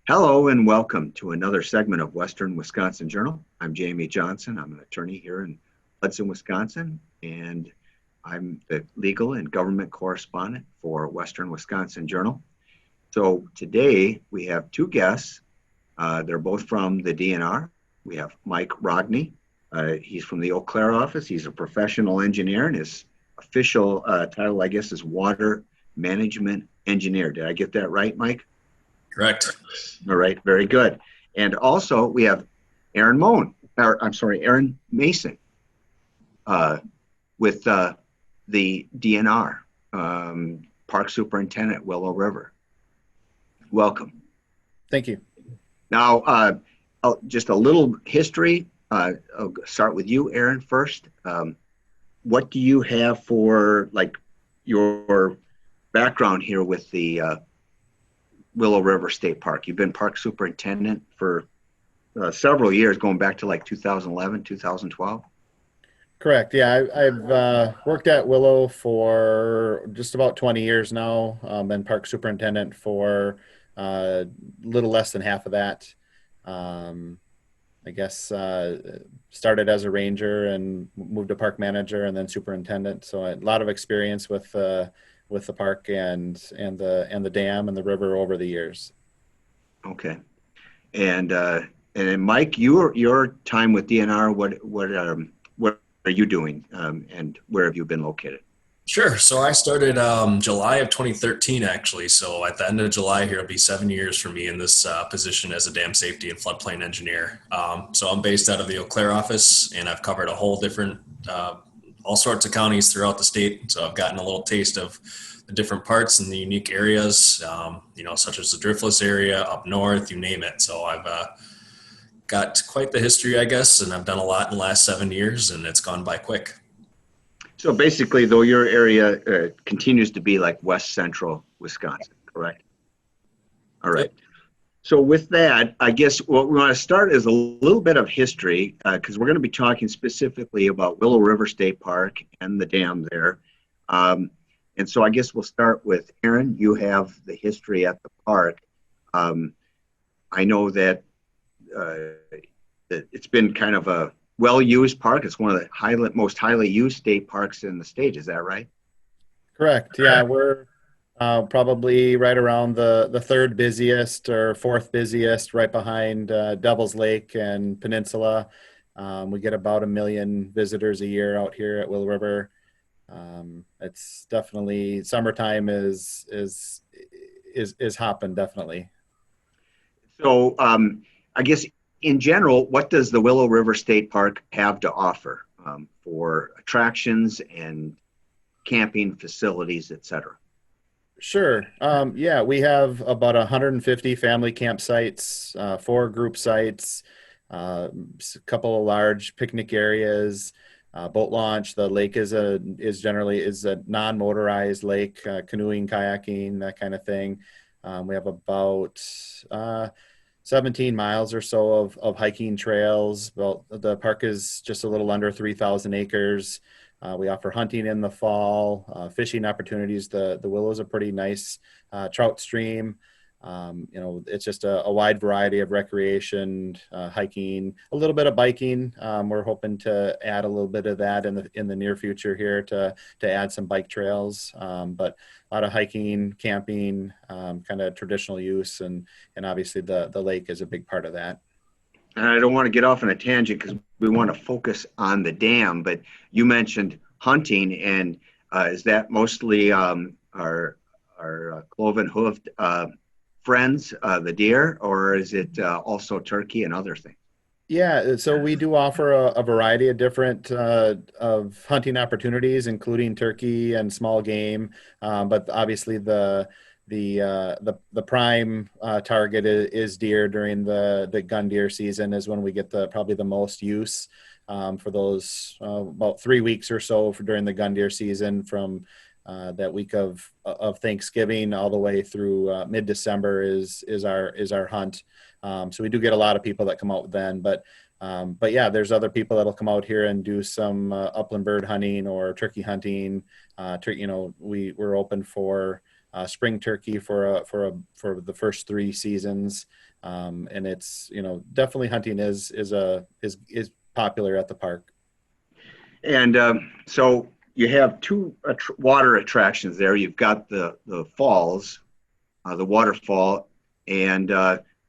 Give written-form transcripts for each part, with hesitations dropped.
Hello and welcome to another segment of Western Wisconsin Journal. I'm Jamie Johnson. I'm an attorney here in Hudson, Wisconsin, and I'm the legal and government correspondent for Western Wisconsin Journal. So today we have two guests. They're both from the DNR. We have Mike Rogney. He's from the Eau Claire office. He's a professional engineer, and his official title, I guess, is Water Management Engineer. Did I get that right, Mike? Correct. All right, very good. And also we have Aaron Mason with the DNR, Park Superintendent, Willow River. Welcome. Thank you. Now, just a little history. I'll start with you, Aaron, first. What do you have for your background here with the Willow River State Park? You've been park superintendent for several years, going back to 2011, 2012. Correct. Yeah, I've worked at Willow for just about 20 years now. Been park superintendent for a little less than half of that. I guess started as a ranger and moved to park manager and then superintendent. So a lot of experience with the park and the dam and the river over the years. Okay, and then Mike, your time with DNR, what are you doing, and where have you been located? Sure. So I started July of 2013, actually. So at the end of July here, it'll be 7 years for me in this position as a dam safety and floodplain engineer. So I'm based out of the Eau Claire office, and I've covered a whole different all sorts of counties throughout the state. So I've gotten a little taste of the different parts and the unique areas, such as the Driftless area up north, you name it. So I've got quite the history, I guess, and I've done a lot in the last 7 years, and it's gone by quick. So basically, though, your area continues to be like West Central Wisconsin, correct? All right. So with that, I guess what we want to start is a little bit of history, because we're going to be talking specifically about Willow River State Park and the dam there. And so I guess we'll start with Aaron. You have the history at the park. I know that it's been kind of a well-used park. It's one of the most highly used state parks in the state. Is that right? Correct. Yeah, we're probably right around the third busiest or fourth busiest, right behind Devil's Lake and Peninsula. We get about 1 million visitors a year out here at Willow River. It's definitely summertime is hopping, definitely. So I guess in general, what does the Willow River State Park have to offer for attractions and camping facilities, et cetera? Sure. Yeah, we have about 150 family campsites, 4 group sites, a couple of large picnic areas, boat launch. The lake is generally a non-motorized lake, canoeing, kayaking, that kind of thing. We have about 17 miles or so of hiking trails. Well, the park is just a little under 3,000 acres. We offer hunting in the fall, fishing opportunities. The Willow is a pretty nice trout stream. It's just a wide variety of recreation, hiking, a little bit of biking. We're hoping to add a little bit of that in the near future here to add some bike trails. But a lot of hiking, camping, kind of traditional use, and obviously the lake is a big part of that. And I don't want to get off on a tangent because we want to focus on the dam, but you mentioned hunting, and is that mostly our cloven-hoofed friends, the deer, or is it also turkey and other things? Yeah, so we do offer a variety of different of hunting opportunities, including turkey and small game. But obviously, the prime target is deer during the gun deer season is when we get probably the most use for those about 3 weeks or so during the gun deer season from that week of Thanksgiving all the way through mid-December is our hunt. So we do get a lot of people that come out then, but yeah, there's other people that'll come out here and do some upland bird hunting or turkey hunting. We're open for spring turkey for the first 3 seasons. And it's, definitely hunting is popular at the park. And so you have two water attractions there. You've got the falls, the waterfall, and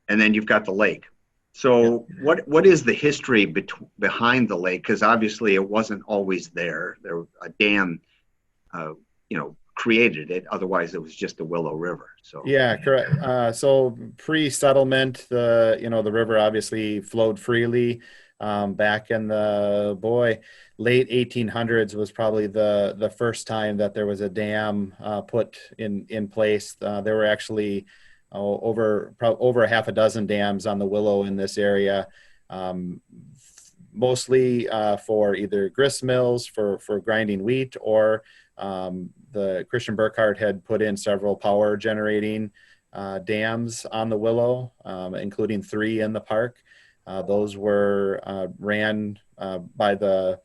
then you've got the lake. So what is the history behind the lake? Because obviously it wasn't always there. A dam, created it. Otherwise, it was just the Willow River. So Yeah, correct. So pre-settlement, the river obviously flowed freely. Back in the late 1800s was probably the first time that there was a dam put in place. There were actually over a half a dozen dams on the Willow in this area, mostly for either grist mills for grinding wheat, or the Christian Burkhardt had put in several power generating dams on the Willow, including 3 in the park. Those were ran by the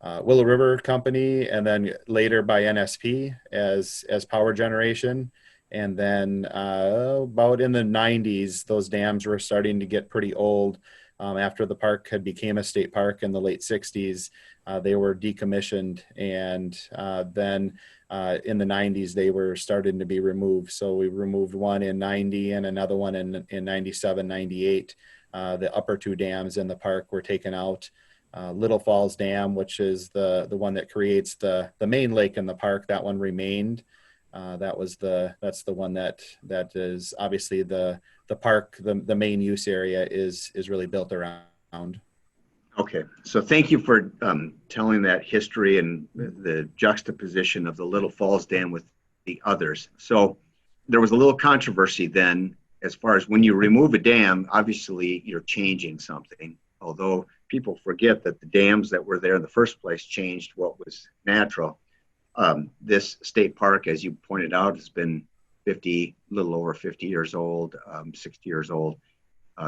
Willow River Company, and then later by NSP as power generation. And then about in the 90s, those dams were starting to get pretty old. After the park had became a state park in the late 60s, they were decommissioned, and then in the 90s they were starting to be removed. So we removed one in 90 and another one in 97, 98. The upper 2 dams in the park were taken out. Little Falls Dam, which is the one that creates the main lake in the park, that one remained. That's the one that is obviously the park, the main use area is really built around. Okay, so thank you for telling that history and the juxtaposition of the Little Falls Dam with the others. So there was a little controversy then, as far as when you remove a dam, obviously you're changing something, although people forget that the dams that were there in the first place changed what was natural. This state park, as you pointed out, has been little over 50 years old, 60 years old,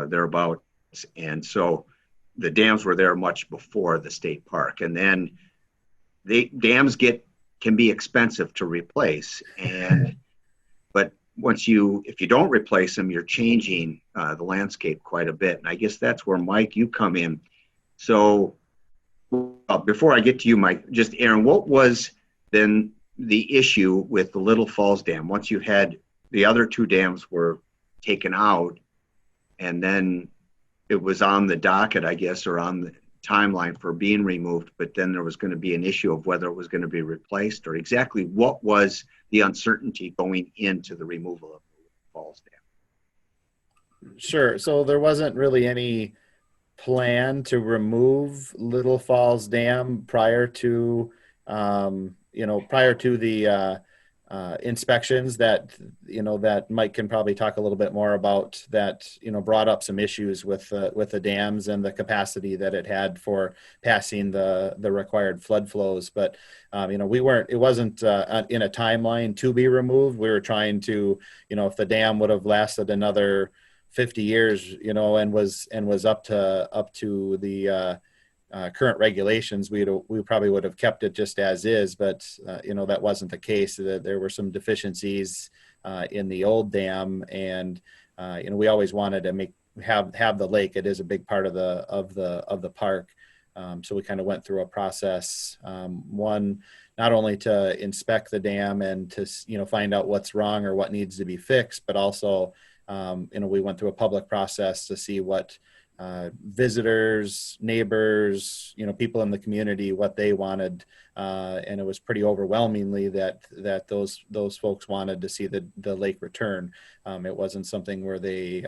thereabouts. And so the dams were there much before the state park. And then the dams can be expensive to replace. But if you don't replace them, you're changing the landscape quite a bit. And I guess that's where, Mike, you come in. So before I get to you, Mike, just Aaron, what was then the issue with the Little Falls Dam once you had the other 2 dams were taken out, and then it was on the docket, I guess, or on the timeline for being removed, but then there was going to be an issue of whether it was going to be replaced, or exactly what was the uncertainty going into the removal of the Little Falls Dam? Sure. So there wasn't really any plan to remove Little Falls Dam prior to the inspections that Mike can probably talk a little bit more about, that brought up some issues with the dams and the capacity that it had for passing the required flood flows. But it wasn't in a timeline to be removed. We were trying to, if the dam would have lasted another 50 years, and was up to the current regulations, we probably would have kept it just as is. But that wasn't the case. That there were some deficiencies in the old dam, and we always wanted to have the lake. It is a big part of the park. So we kind of went through a process, one, not only to inspect the dam and to find out what's wrong or what needs to be fixed, but also we went through a public process to see what visitors, neighbors, people in the community, what they wanted, and it was pretty overwhelmingly that those folks wanted to see the lake return. It wasn't something where they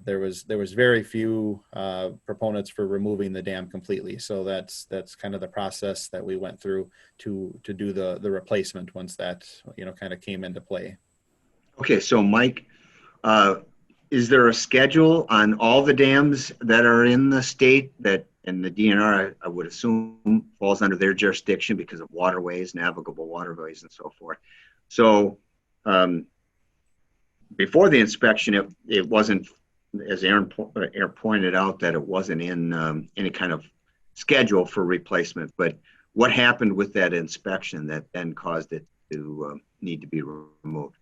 there was very few proponents for removing the dam completely. So that's kind of the process that we went through to do the replacement once that kind of came into play. Okay, so Mike, is there a schedule on all the dams that are in the state that, and the DNR, I would assume, falls under their jurisdiction because of waterways, navigable waterways, and so forth? So before the inspection, it wasn't, as Aaron pointed out, that it wasn't in any kind of schedule for replacement. But what happened with that inspection that then caused it to need to be removed?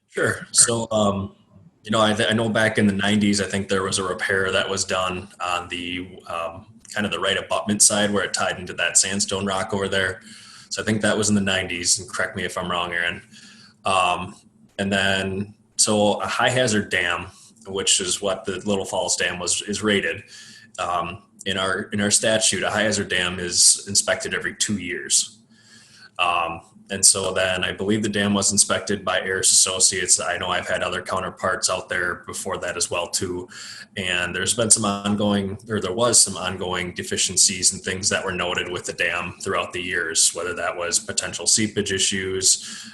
Sure. So, I know back in the 90s, I think there was a repair that was done on the kind of the right abutment side where it tied into that sandstone rock over there. So I think that was in the 90s, and correct me if I'm wrong, Aaron. And then, so a high hazard dam, which is what the Little Falls Dam is rated. In our statute, a high hazard dam is inspected every 2 years. And so then I believe the dam was inspected by Ayers Associates. I know I've had other counterparts out there before that as well too. And there was some ongoing deficiencies and things that were noted with the dam throughout the years, whether that was potential seepage issues,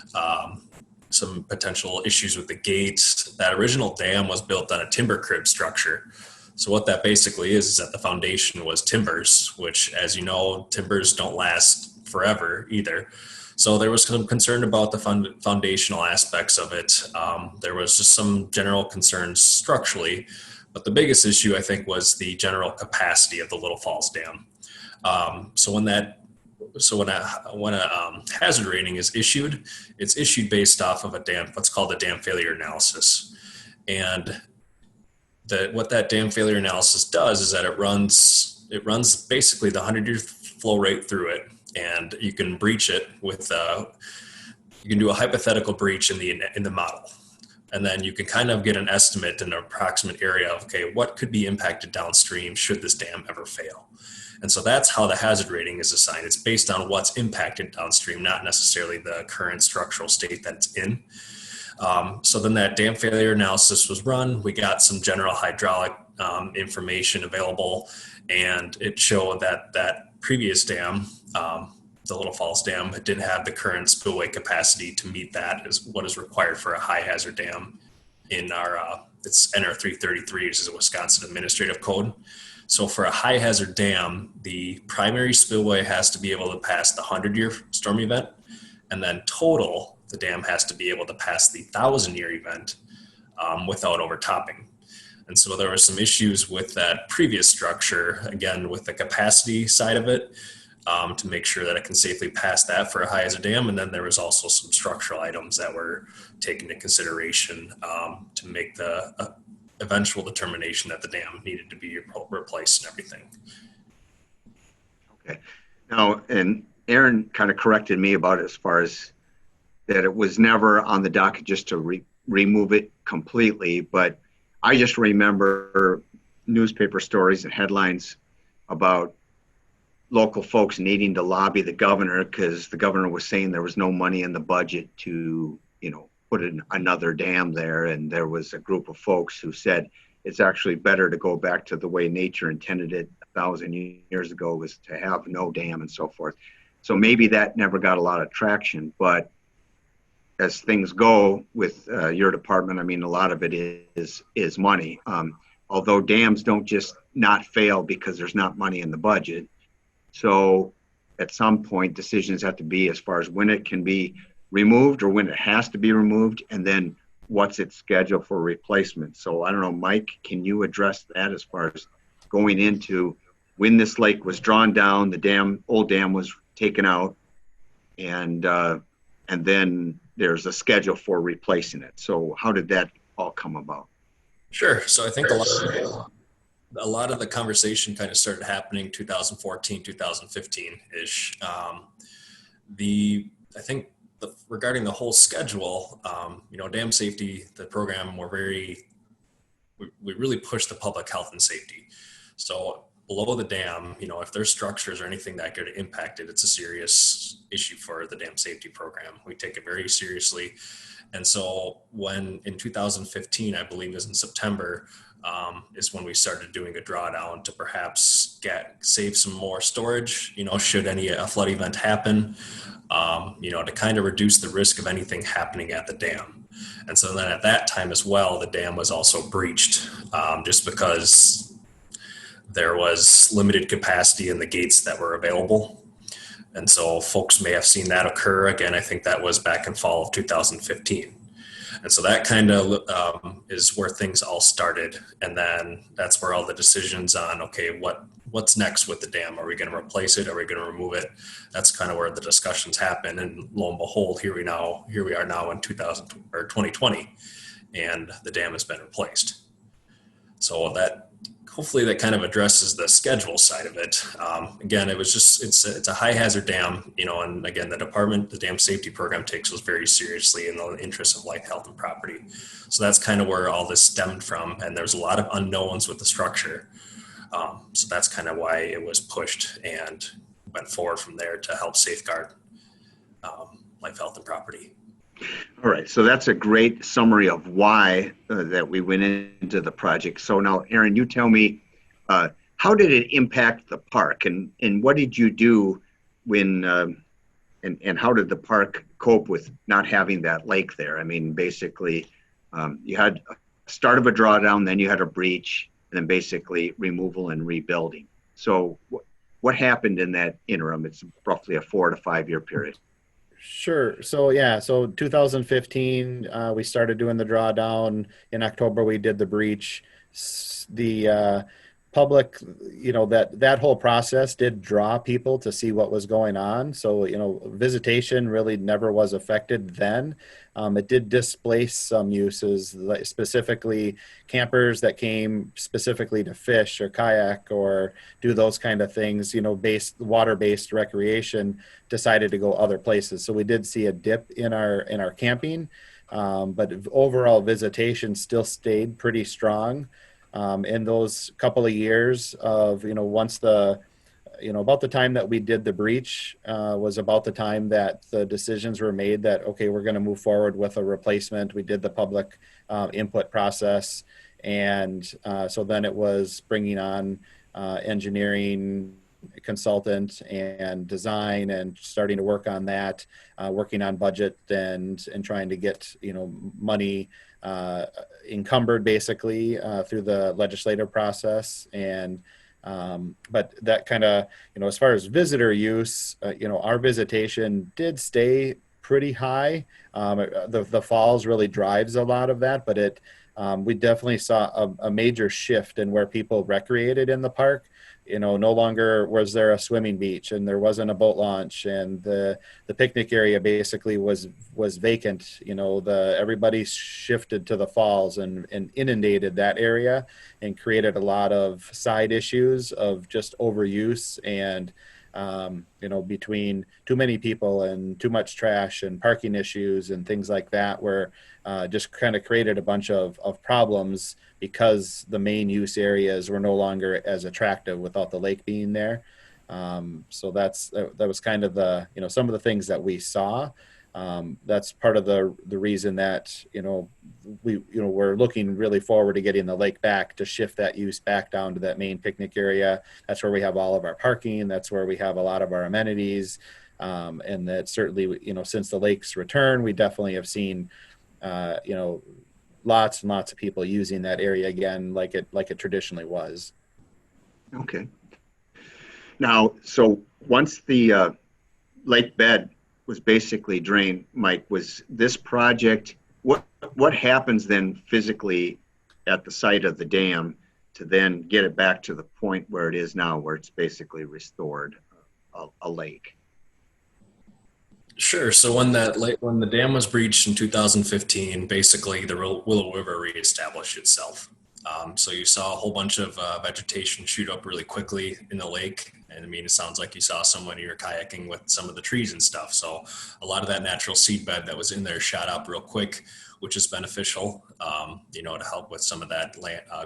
some potential issues with the gate. That original dam was built on a timber crib structure. So what that basically is that the foundation was timbers, which, as you know, timbers don't last forever either. So there was some concern about the foundational aspects of it. There was just some general concerns structurally, but the biggest issue, I think, was the general capacity of the Little Falls Dam. So when a hazard rating is issued, it's issued based off of what's called a dam failure analysis. And what that dam failure analysis does is that it runs basically the 100-year flow rate through it. And you can breach it with you can do a hypothetical breach in the model, and then you can kind of get an estimate in an approximate area of, okay, what could be impacted downstream should this dam ever fail. And so that's how the hazard rating is assigned. It's based on what's impacted downstream, not necessarily the current structural state that it's in. So then that dam failure analysis was run. We got some general hydraulic information available, and it showed that previous dam, the Little Falls Dam, didn't have the current spillway capacity to meet that as what is required for a high hazard dam in our it's NR 333, which is a Wisconsin administrative code. So for a high hazard dam, the primary spillway has to be able to pass the 100-year storm event, and then total, the dam has to be able to pass the 1,000-year event without overtopping. And so there were some issues with that previous structure, again, with the capacity side of it, to make sure that it can safely pass that for a high hazard dam. And then there was also some structural items that were taken into consideration to make the eventual determination that the dam needed to be replaced and everything. Okay. Now, and Aaron kind of corrected me about it as far as that it was never on the docket just to remove it completely, but I just remember newspaper stories and headlines about local folks needing to lobby the governor because the governor was saying there was no money in the budget to, put in another dam there. And there was a group of folks who said it's actually better to go back to the way nature intended it 1,000 years ago, was to have no dam and so forth. So maybe that never got a lot of traction, but as things go with your department, I mean, a lot of it is money. Although dams don't just not fail because there's not money in the budget. So at some point, decisions have to be as far as when it can be removed or when it has to be removed, and then what's its schedule for replacement. So I don't know, Mike, can you address that as far as going into when this lake was drawn down, the old dam was taken out, and then there's a schedule for replacing it. So how did that all come about? Sure. So I think a lot of the conversation kind of started happening 2014, 2015-ish. I think regarding the whole schedule, dam safety, the program, we really push the public health and safety. So below the dam, if there's structures or anything that get impacted, it's a serious issue for the dam safety program. We take it very seriously. And so when in 2015, I believe it was in September, is when we started doing a drawdown to perhaps save some more storage, should a flood event happen, to kind of reduce the risk of anything happening at the dam. And so then at that time as well, the dam was also breached just because there was limited capacity in the gates that were available. And so folks may have seen that occur. Again, I think that was back in fall of 2015. And so that kind of is where things all started. And then that's where all the decisions on, okay, what's next with the dam? Are we going to replace it? Are we going to remove it? That's kind of where the discussions happen. And lo and behold, here we are now in 2020, and the dam has been replaced. So hopefully that kind of addresses the schedule side of it. Again, it's a high hazard dam, and again, the dam safety program takes us very seriously in the interest of life, health, and property. So that's kind of where all this stemmed from. And there's a lot of unknowns with the structure. So that's kind of why it was pushed and went forward from there to help safeguard life, health, and property. All right, so that's a great summary of why that we went into the project. So now, Aaron, you tell me, how did it impact the park, and what did you do when, and how did the park cope with not having that lake there? I mean, basically, you had a start of a drawdown, then you had a breach, and then basically removal and rebuilding. So what happened in that interim? It's roughly a 4 to 5 year period. Sure. So 2015, we started doing the drawdown. In October, we did the breach. The public, that whole process did draw people to see what was going on. So, visitation really never was affected then. It did displace some uses, specifically campers that came specifically to fish or kayak or do those kind of things, water-based recreation, decided to go other places. So we did see a dip in our camping, but overall visitation still stayed pretty strong. In those couple of years of, about the time that we did the breach was about the time that the decisions were made that, okay, we're going to move forward with a replacement. We did the public input process. And so then it was bringing on engineering consultant and design and starting to work on that, working on budget and trying to get, money encumbered basically through the legislative process. And but that kind of, as far as visitor use, our visitation did stay pretty high. The falls really drives a lot of that, but we definitely saw a major shift in where people recreated in the park. No longer was there a swimming beach and there wasn't a boat launch, and the picnic area basically was vacant. Everybody shifted to the falls and inundated that area and created a lot of side issues of just overuse and between too many people and too much trash and parking issues and things like that, where just kind of created a bunch of problems because the main use areas were no longer as attractive without the lake being there. So that was kind of some of the things that we saw. That's part of the reason that, we're looking really forward to getting the lake back, to shift that use back down to that main picnic area. That's where we have all of our parking. That's where we have a lot of our amenities. And that certainly, since the lake's return, we definitely have seen, lots and lots of people using that area again, like it traditionally was. Okay. Now, so once the lake bed was basically drained, Mike, was this project, what happens then physically at the site of the dam to then get it back to the point where it is now, where it's basically restored a lake? Sure. So when the dam was breached in 2015, basically the Willow River reestablished itself. So you saw a whole bunch of vegetation shoot up really quickly in the lake. And I mean, it sounds like you saw someone you were kayaking with some of the trees and stuff. So a lot of that natural seed bed that was in there shot up real quick, which is beneficial, to help with some of that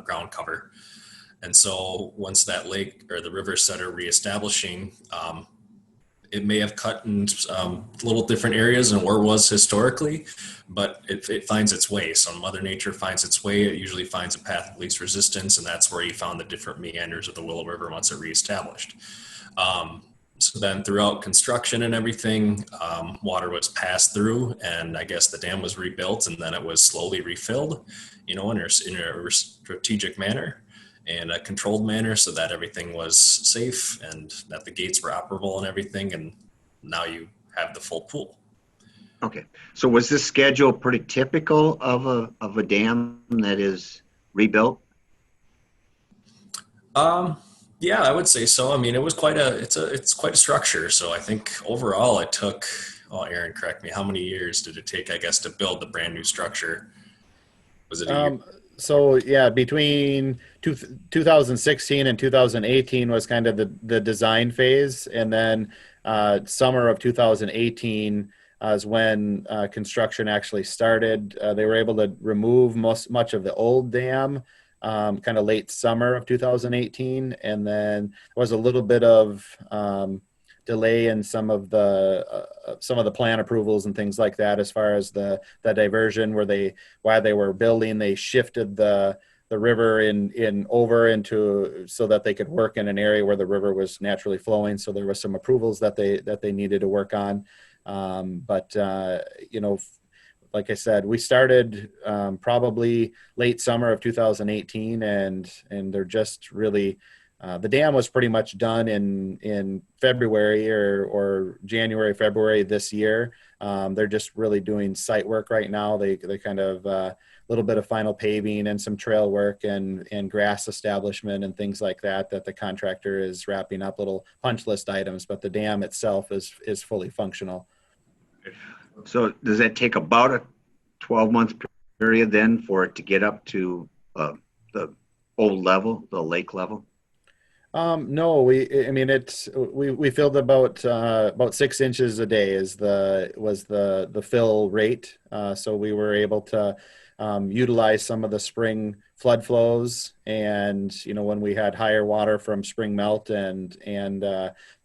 ground cover. And so once that lake or the river started reestablishing, it may have cut in little different areas than where it was historically, but it finds its way. So Mother Nature finds its way. It usually finds a path of least resistance, and that's where you found the different meanders of the Willow River once it reestablished. So then throughout construction and everything, water was passed through, and I guess the dam was rebuilt, and then it was slowly refilled, in a strategic manner and a controlled manner, so that everything was safe and that the gates were operable and everything. And now you have the full pool. Okay. So was this schedule pretty typical of a dam that is rebuilt? Um, yeah, I would say so. I mean, it was it's quite a structure. So I think overall it took, oh, Aaron, correct me. How many years did it take, I guess, to build the brand new structure? Was it a year? Um, so yeah, between 2016 and 2018 was kind of the design phase, and then summer of 2018 is when construction actually started. They were able to remove much of the old dam, kind of late summer of 2018, and then there was a little bit of delay in some of the plan approvals and things like that as far as the diversion where they while they were building, they shifted the river in over into so that they could work in an area where the river was naturally flowing. So there was some approvals that they needed to work on. But you know, like I said, we started probably late summer of 2018, and they're just really the dam was pretty much done in February or January, February this year. They're just really doing site work right now. They kind of little bit of final paving and some trail work and grass establishment and things like that the contractor is wrapping up, little punch list items, but the dam itself is fully functional. So does that take about a 12-month period then for it to get up to the old level, the lake level? No, I mean, we filled about 6 inches a day was the fill rate. So we were able to utilize some of the spring flood flows, and when we had higher water from spring melt and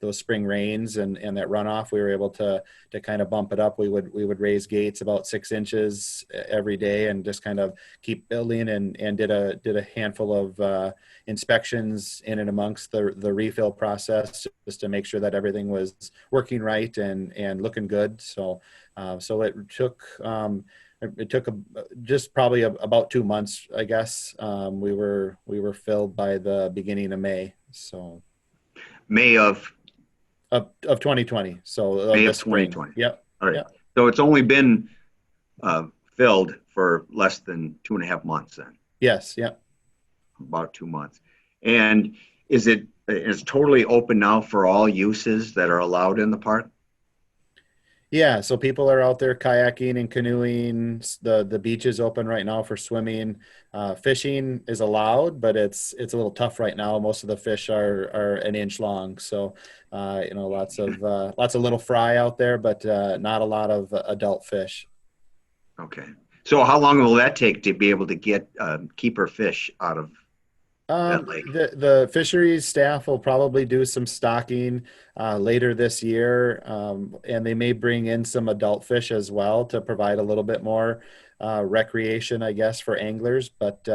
those spring rains and that runoff, we were able to kind of bump it up. We would raise gates about 6 inches every day and just kind of keep building and did a handful of inspections in and amongst the refill process just to make sure that everything was working right and looking good. So it took just probably about 2 months, I guess. We were filled by the beginning of May. So May of of 2020. So May the of spring. 2020. Yep. All right. Yep. So it's only been filled for less than 2.5 months then, Yes. Yep. about 2 months. And is totally open now for all uses that are allowed in the park? Yeah, so people are out there kayaking and canoeing. The beach is open right now for swimming. Fishing is allowed, but it's a little tough right now. Most of the fish are an inch long, so lots of little fry out there, but not a lot of adult fish. Okay. So how long will that take to be able to get keeper fish out of that lake? The fisheries staff will probably do some stocking later this year, and they may bring in some adult fish as well to provide a little bit more recreation, I guess, for anglers. But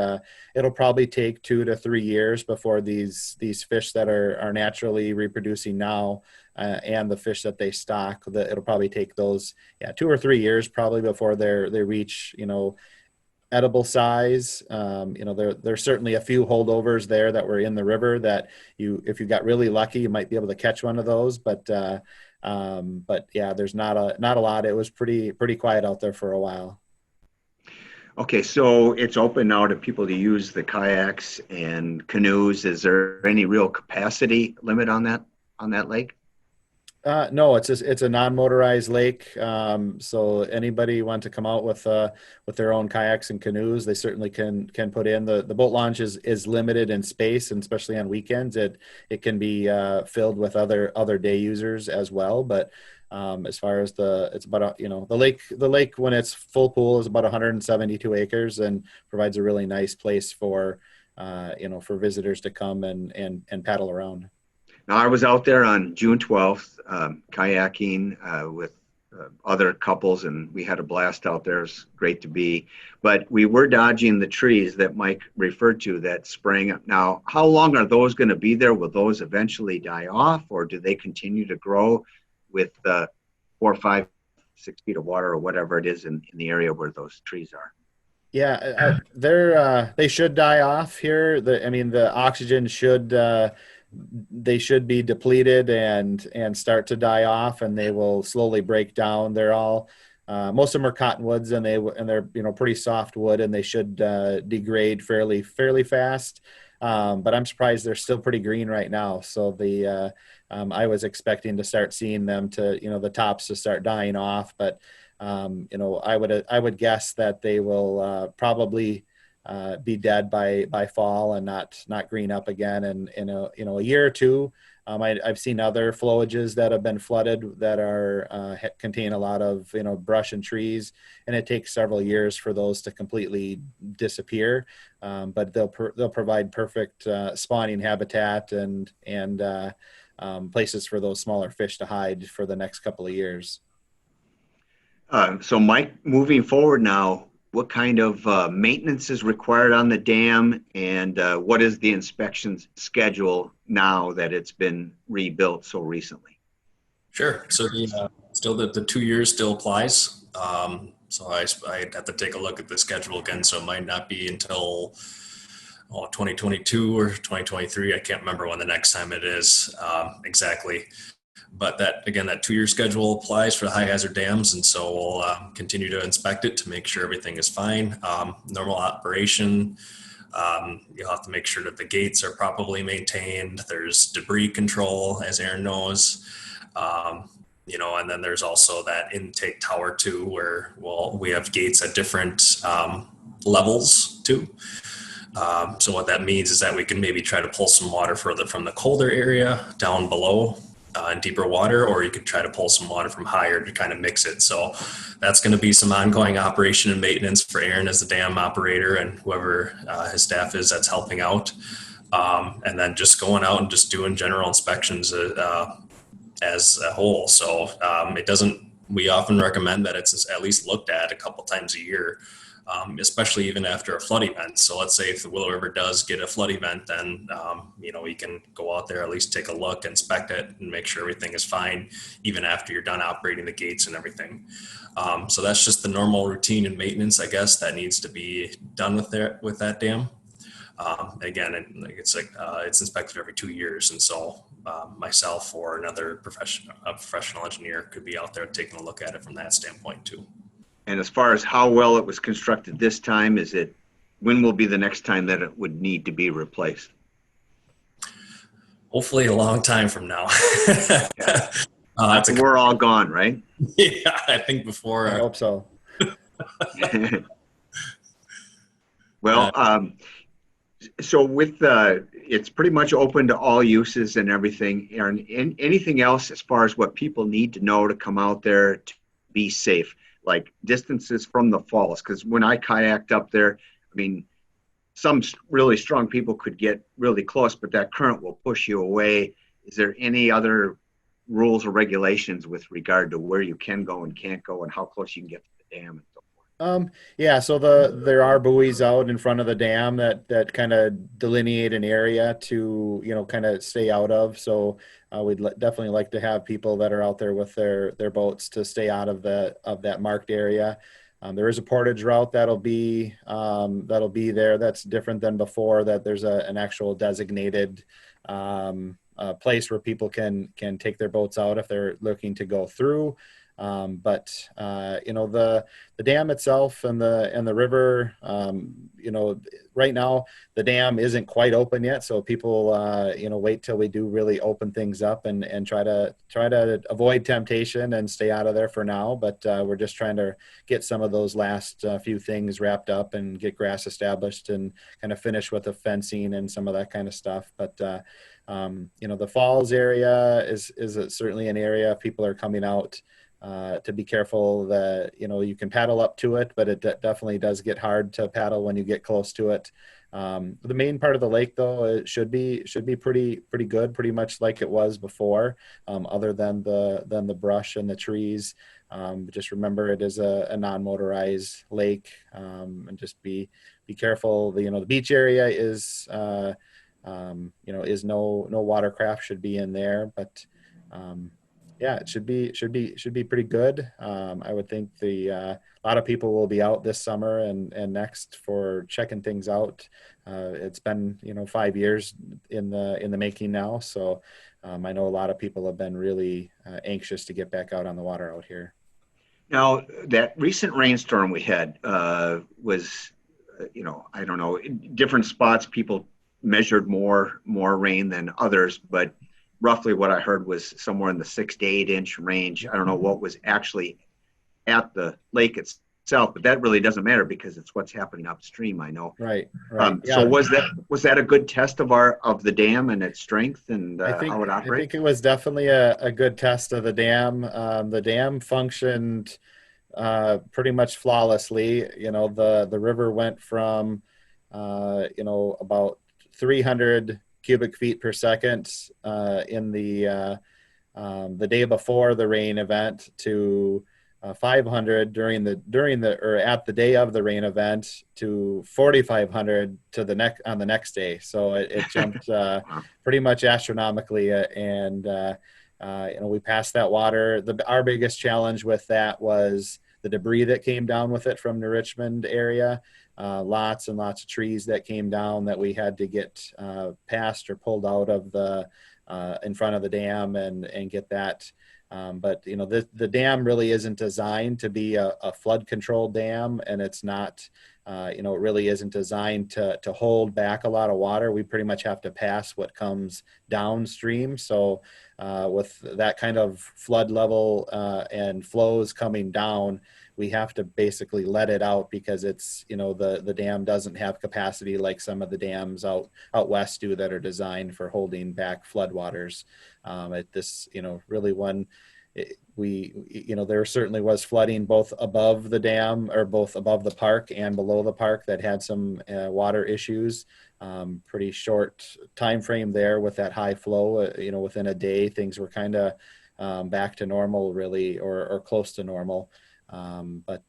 it'll probably take 2 to 3 years before these fish that are naturally reproducing now and the fish that they stock, it'll probably take those 2 or 3 years probably before they reach edible size. There's certainly a few holdovers there that were in the river that if you got really lucky, you might be able to catch one of those. But yeah, there's not a lot. It was pretty quiet out there for a while. Okay, so it's open now to people to use the kayaks and canoes. Is there any real capacity limit on that lake? No, it's a non-motorized lake. So anybody want to come out with their own kayaks and canoes, they certainly can put in. The boat launch is limited in space, and especially on weekends, it can be filled with other day users as well. But as far as it's about the lake when it's full pool is about 172 acres and provides a really nice place for for visitors to come and paddle around. Now, I was out there on June 12th, kayaking with other couples, and we had a blast out there. It's great to be. But we were dodging the trees that Mike referred to that sprang up. Now, how long are those going to be there? Will those eventually die off, or do they continue to grow with 4, 5, 6 feet of water or whatever it is in the area where those trees are? Yeah, they should die off here. The oxygen they should be depleted and start to die off, and they will slowly break down. They're all most of them are cottonwoods, and they're pretty soft wood, and they should degrade fairly fast. But I'm surprised they're still pretty green right now. So I was expecting to start seeing them the tops to start dying off, but I would guess that they will probably be dead by fall and not green up again in a year or two. I've seen other flowages that have been flooded that contain a lot of brush and trees, and it takes several years for those to completely disappear. But they'll provide perfect spawning habitat and places for those smaller fish to hide for the next couple of years. So Mike, moving forward now, what kind of maintenance is required on the dam, and what is the inspections schedule now that it's been rebuilt so recently? Sure. So still the 2 years still applies. So I'd have to take a look at the schedule again. So it might not be until 2022 or 2023. I can't remember when the next time it is exactly. But that 2-year schedule applies for the high hazard dams. And so we'll continue to inspect it to make sure everything is fine. Normal operation. You'll have to make sure that the gates are properly maintained. There's debris control, as Aaron knows. And then there's also that intake tower too, where we have gates at different levels too. So what that means is that we can maybe try to pull some water further from the colder area down below in deeper water, or you could try to pull some water from higher to kind of mix it. So that's going to be some ongoing operation and maintenance for Aaron as the dam operator and whoever his staff is that's helping out. And then just going out and just doing general inspections as a whole. So we often recommend that it's at least looked at a couple times a year, especially even after a flood event. So let's say if the Willow River does get a flood event, then, we can go out there, at least take a look, inspect it, and make sure everything is fine, even after you're done operating the gates and everything. So that's just the normal routine and maintenance, I guess, that needs to be done with that dam. Again, it's inspected every 2 years. And so myself or another professional engineer could be out there taking a look at it from that standpoint too. And as far as how well it was constructed this time, when will be the next time that it would need to be replaced? Hopefully a long time from now. We're all gone, right? Yeah, I think before. I hope so. Well, so it's pretty much open to all uses and everything. Aaron, anything else as far as what people need to know to come out there to be safe, like distances from the falls? Because when I kayaked up there, some really strong people could get really close, but that current will push you away. Is there any other rules or regulations with regard to where you can go and can't go and how close you can get to the dam and so forth? Yeah, so there are buoys out in front of the dam that kind of delineate an area to kind of stay out of. So we'd definitely like to have people that are out there with their boats to stay out of that marked area. There is a Portage Route that'll be there. That's different than before. That there's an actual designated place where people can take their boats out if they're looking to go through. But the dam itself and the river, right now the dam isn't quite open yet. So people, wait till we do really open things up and try to avoid temptation and stay out of there for now. But we're just trying to get some of those last few things wrapped up and get grass established and kind of finish with the fencing and some of that kind of stuff. But the falls area is certainly an area people are coming out. To be careful that, you can paddle up to it, but it definitely does get hard to paddle when you get close to it. The main part of the lake, though, it should be pretty good, pretty much like it was before, other than the brush and the trees. Just remember it is a non-motorized lake, and just be careful. The beach area is no watercraft should be in there, but yeah, it should be pretty good. I would think a lot of people will be out this summer and next for checking things out. It's been 5 years in the making now, so I know a lot of people have been really anxious to get back out on the water out here. Now, that recent rainstorm we had was, I don't know, in different spots people measured more rain than others, but roughly what I heard was somewhere in the 6 to 8 inch range. I don't know what was actually at the lake itself, but that really doesn't matter because it's what's happening upstream. I know. Right, right. So Yeah. was that a good test of the dam and its strength and I think how it I operates? think it was definitely a good test of the dam. The dam functioned pretty much flawlessly. The river went from about 300 cubic feet per second in the day before the rain event to 500 or at the day of the rain event to 4,500 to on the next day. So it jumped pretty much astronomically, and we passed that water. Our biggest challenge with that was the debris that came down with it from the Richmond area. Lots and lots of trees that came down that we had to get past or pulled out of the in front of the dam and get that. But the dam really isn't designed to be a flood control dam, and it's not. It really isn't designed to hold back a lot of water. We pretty much have to pass what comes downstream. So with that kind of flood level and flows coming down, we have to basically let it out because it's, the dam doesn't have capacity like some of the dams out west do that are designed for holding back floodwaters. Really when there certainly was flooding both above the dam or both above the park and below the park that had some water issues. Pretty short time frame there with that high flow. Within a day, things were kind of back to normal, really, or close to normal. But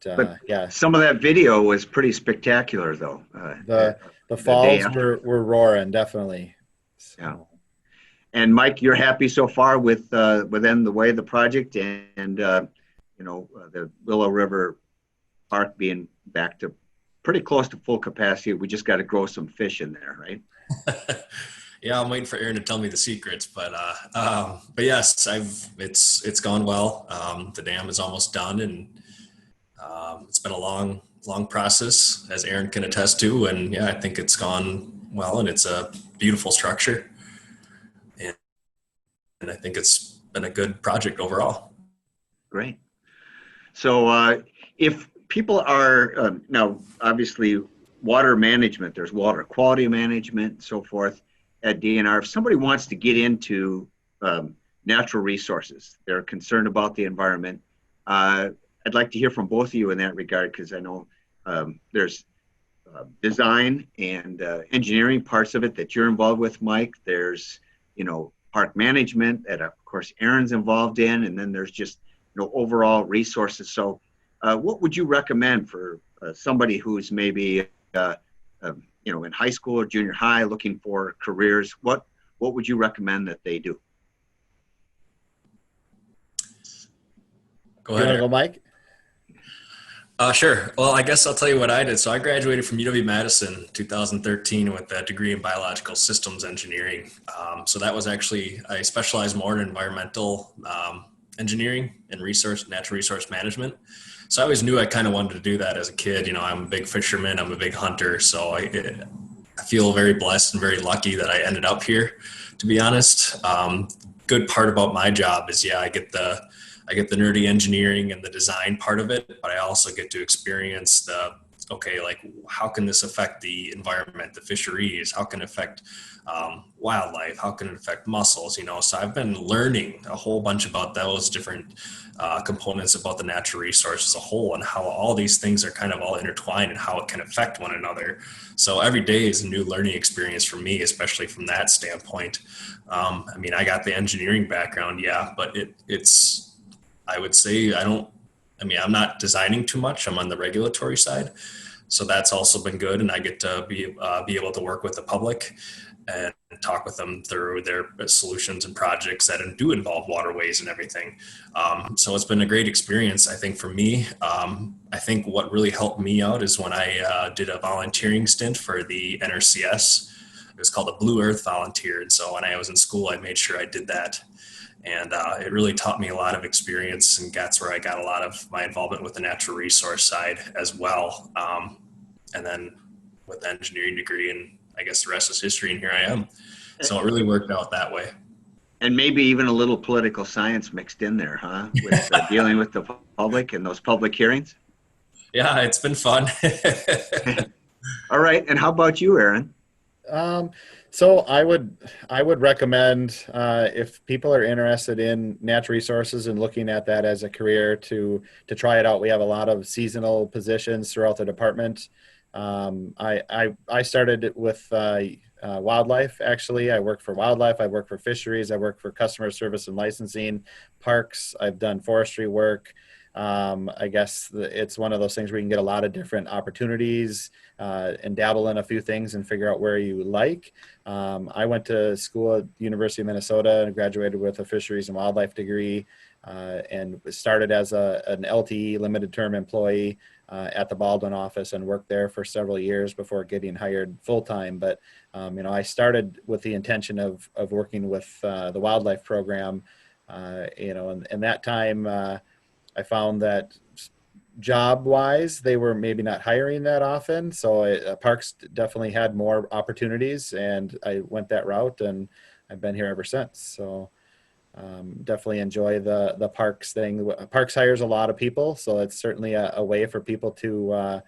yeah, some of that video was pretty spectacular, though. The falls were roaring, definitely. So. Yeah. And Mike, you're happy so far within the way the project and the Willow River Park being back to pretty close to full capacity. We just got to grow some fish in there, right? Yeah, I'm waiting for Aaron to tell me the secrets, but yes, it's gone well. The dam is almost done, and it's been a long process, as Aaron can attest to. And yeah, I think it's gone well, and it's a beautiful structure, and I think it's been a good project overall. Great. So if people are now, obviously, water management, there's water quality management, so forth at DNR. If somebody wants to get into natural resources, they're concerned about the environment, I'd like to hear from both of you in that regard, because I know there's design and engineering parts of it that you're involved with, Mike. There's, park management that, of course, Aaron's involved in, and then there's just, overall resources. So what would you recommend for somebody who's maybe, in high school or junior high looking for careers? What would you recommend that they do? Go ahead. You want to go, Mike? Sure. Well, I guess I'll tell you what I did. So I graduated from UW-Madison 2013 with a degree in biological systems engineering. So that was actually, I specialized more in environmental engineering and natural resource management. So I always knew I kind of wanted to do that as a kid. I'm a big fisherman, I'm a big hunter. So I feel very blessed and very lucky that I ended up here, to be honest. Good part about my job is, I get the nerdy engineering and the design part of it, but I also get to experience how can this affect the environment, the fisheries? How can it affect wildlife? How can it affect mussels? So I've been learning a whole bunch about those different components about the natural resource as a whole, and how all these things are kind of all intertwined and how it can affect one another. So every day is a new learning experience for me, especially from that standpoint. I got the engineering background, but it's, I would say I'm not designing too much. I'm on the regulatory side. So that's also been good. And I get to be able to work with the public and talk with them through their solutions and projects that do involve waterways and everything. So it's been a great experience, I think, for me. I think what really helped me out is when I did a volunteering stint for the NRCS. It was called a Blue Earth Volunteer. And so when I was in school, I made sure I did that. And it really taught me a lot of experience, and that's where I got a lot of my involvement with the natural resource side as well. And then with the engineering degree, and I guess the rest is history, and here I am. So it really worked out that way. And maybe even a little political science mixed in there, huh? With dealing with the public and those public hearings. Yeah, it's been fun. All right. And how about you, Aaron? So I would recommend if people are interested in natural resources and looking at that as a career to try it out. We have a lot of seasonal positions throughout the department. I started with wildlife. Actually, I work for wildlife. I work for fisheries. I work for customer service and licensing, parks. I've done forestry work. I guess it's one of those things where you can get a lot of different opportunities and dabble in a few things and figure out where you like. I went to school at University of Minnesota and graduated with a fisheries and wildlife degree and started as an LTE, limited term employee at the Baldwin office and worked there for several years before getting hired full time. But I started with the intention of working with the wildlife program, and that time I found that job-wise, they were maybe not hiring that often. So Parks definitely had more opportunities, and I went that route, and I've been here ever since. So definitely enjoy the Parks thing. Parks hires a lot of people, so it's certainly a way for people to,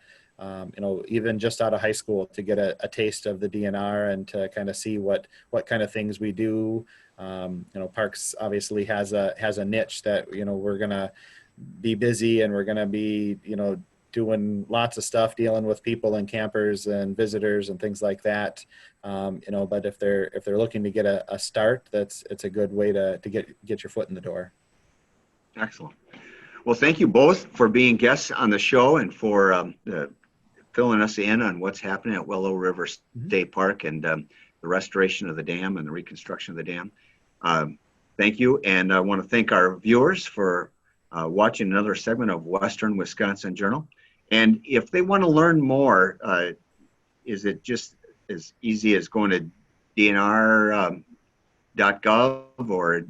even just out of high school, to get a taste of the DNR and to kind of see what kind of things we do. Parks obviously has a niche that we're gonna be busy, and we're going to be doing lots of stuff, dealing with people and campers and visitors and things like that. But if they're looking to get a start, it's a good way to get your foot in the door. Excellent. Well, thank you both for being guests on the show and for filling us in on what's happening at Willow River State Park and the restoration of the dam and the reconstruction of the dam. Thank you. And I want to thank our viewers for watching another segment of Western Wisconsin Journal. And if they want to learn more, is it just as easy as going to dnr.gov or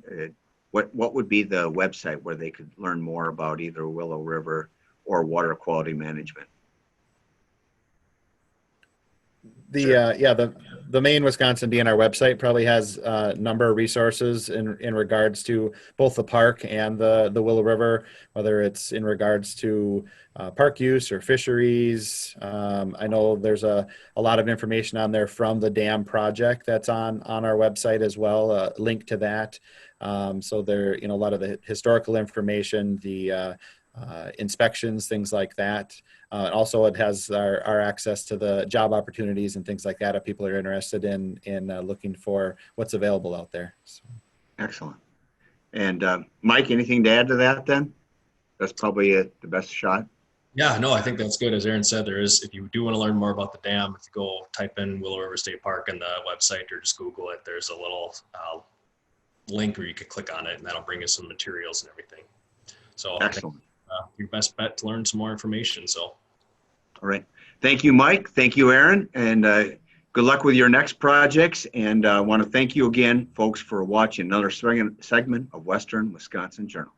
what would be the website where they could learn more about either Willow River or water quality management? The main Wisconsin DNR website probably has a number of resources in regards to both the park and the Willow River, whether it's in regards to park use or fisheries. I know there's a lot of information on there from the dam project that's on our website as well, a link to that. So there, a lot of the historical information, the inspections, things like that. Also, it has our access to the job opportunities and things like that if people are interested in looking for what's available out there. So. Excellent. And Mike, anything to add to that then? That's probably the best shot. Yeah, no, I think that's good. As Aaron said, if you do want to learn more about the dam, if you go type in Willow River State Park in the website or just Google it, there's a little link where you could click on it, and that'll bring you some materials and everything. So excellent. Your best bet to learn some more information. So, all right. Thank you, Mike. Thank you, Aaron. And good luck with your next projects. And I want to thank you again, folks, for watching another segment of Western Wisconsin Journal.